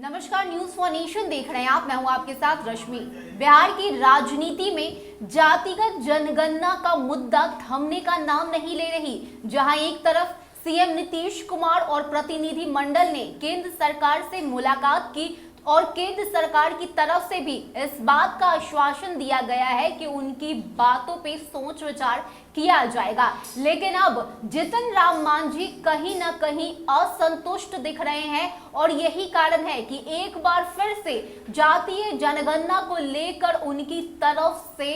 नमस्कार, news for nation देख रहे हैं आप। मैं हूं आपके साथ रश्मि। बिहार की राजनीति में जातिगत जनगणना का मुद्दा थमने का नाम नहीं ले रही। जहां एक तरफ सीएम नीतीश कुमार और प्रतिनिधि मंडल ने केंद्र सरकार से मुलाकात की और केंद्र सरकार की तरफ से भी इस बात का आश्वासन दिया गया है कि उनकी बातों पे सोच विचार किया जाएगा, लेकिन अब जितन राम मांझी कहीं ना कहीं असंतुष्ट दिख रहे हैं और यही कारण है कि एक बार फिर से जातीय जनगणना को लेकर उनकी तरफ से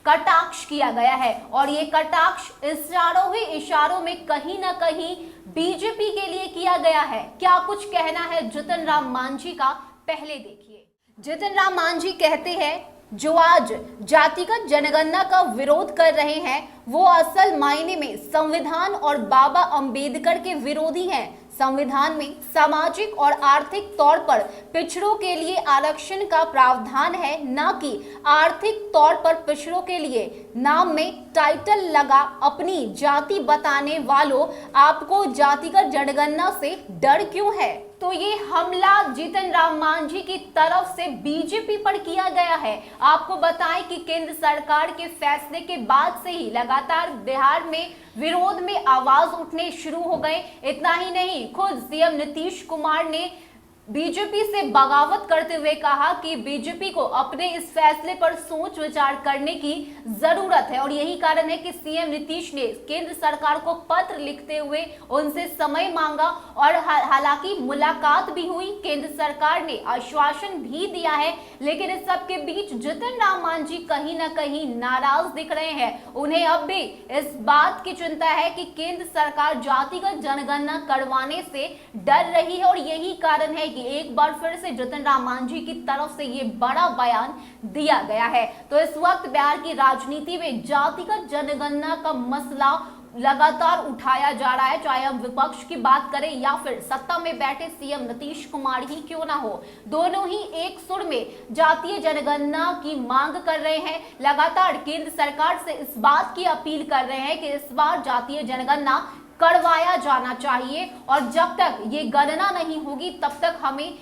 कटाक्ष किया गया है। और ये कटाक्ष इशारों ही इशारों में कहीं ना कहीं बीजेपी के लिए किया गया है। क्या कुछ कहना है जितन राम मांझी का, पहले देखिए। जितन राम मांझी कहते हैं, जो आज जातिगत जनगणना का विरोध कर रहे हैं वो असल मायने में संविधान और बाबा अंबेडकर के विरोधी हैं। संविधान में सामाजिक और आर्थिक तौर पर पिछड़ों के लिए आरक्षण का प्रावधान है, न कि आर्थिक तौर पर पिछड़ों के लिए। नाम में टाइटल लगा अपनी जाति बताने वालों, आपको जातिगत जनगणना से डर क्यों है? तो ये हमला जितन राम मांझी की तरफ से बीजेपी पर किया गया है। आपको बताएं कि केंद्र सरकार के फैसले के बाद से ही लगातार बिहार में विरोध में आवाज उठने शुरू हो गए। इतना ही नहीं, खुद सीएम नीतीश कुमार ने बीजेपी से बगावत करते हुए कहा कि बीजेपी को अपने इस फैसले पर सोच विचार करने की जरूरत है। और यही कारण है कि सीएम नीतीश ने केंद्र सरकार को पत्र लिखते हुए उनसे समय मांगा और हालांकि मुलाकात भी हुई, केंद्र सरकार ने आश्वासन भी दिया है। लेकिन इस सब के बीच जितन राम मांझी कहीं ना कहीं नाराज दिख रहे हैं। उन्हें अब भी इस बात की चिंता है कि केंद्र सरकार जातिगत जनगणना करवाने से डर रही है और यही कारण है कि एक बार फिर से जितन राम मांझी की तरफ से ये बड़ा बयान दिया गया है। तो इस वक्त बिहार की राजनीति में जातिगत जनगणना का मसला लगातार उठाया जा रहा है, चाहे हम विपक्ष की बात करें या फिर सत्ता में बैठे सीएम नीतीश कुमार ही क्यों ना हो। दोनों ही एक सुर में जातीय जनगणना की मांग कर रहे हैं। लगातार केंद्र सरकार से इस बात की अपील कर रहे हैं कि इस बार जातीय जनगणना करवाया जाना चाहिए और जब तक ये गणना नहीं होगी तब तक हमें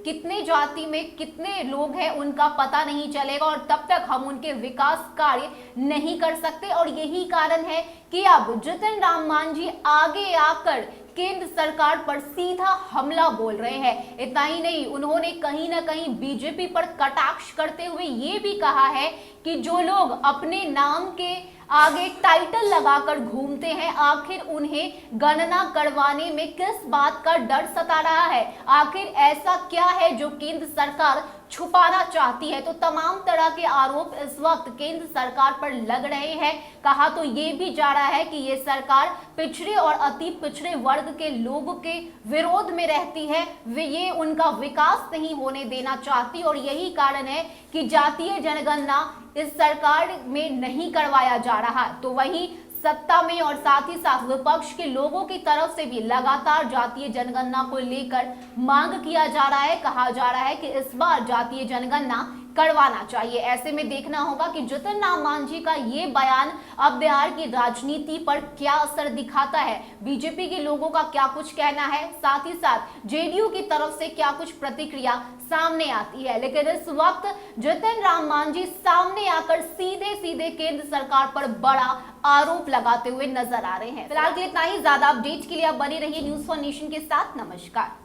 कितने जाति में कितने लोग हैं उनका पता नहीं चलेगा और तब तक हम उनके विकास कार्य नहीं कर सकते। और यही कारण है कि अब जितन राम मांझी आगे आकर केंद्र सरकार पर सीधा हमला बोल रहे हैं। इतना ही नहीं, उन्होंने कहीं ना कहीं बीजेपी पर कटाक्ष करते हुए ये भी कहा है कि जो लोग अपने नाम के आगे टाइटल लगाकर घूमते हैं, आखिर उन्हें गणना करवाने में किस बात का डर सता रहा है? आखिर ऐसा क्या है जो केंद्र सरकार छुपाना चाहती है? तो तमाम तरह के आरोप इस वक्त केंद्र सरकार पर लग रहे हैं। कहा तो ये भी जा रहा है कि ये सरकार पिछड़े और अति पिछड़े वर्ग के लोगों के विरोध में रहती है, ये उनका विकास नहीं होने देना चाहती और यही कारण है कि जातीय जनगणना इस सरकार में नहीं करवाया जा रहा। तो वहीं सत्ता में और साथ ही साथ विपक्ष के लोगों की तरफ से भी लगातार जातीय जनगणना को लेकर मांग किया जा रहा है। कहा जा रहा है कि इस बार जातीय जनगणना करवाना चाहिए। ऐसे में देखना होगा कि जितन राम मांझी का ये बयान अब बिहार की राजनीति पर क्या असर दिखाता है, बीजेपी के लोगों का क्या कुछ कहना है, साथ ही साथ जेडीयू की तरफ से क्या कुछ प्रतिक्रिया सामने आती है। लेकिन इस वक्त जितन राम मांझी सामने आकर सीधे सीधे केंद्र सरकार पर बड़ा आरोप लगाते हुए नजर आ रहे हैं। फिलहाल के लिए इतना ही। ज्यादा अपडेट के लिए आप बने रहिए न्यूज फॉर नेशन के साथ। नमस्कार।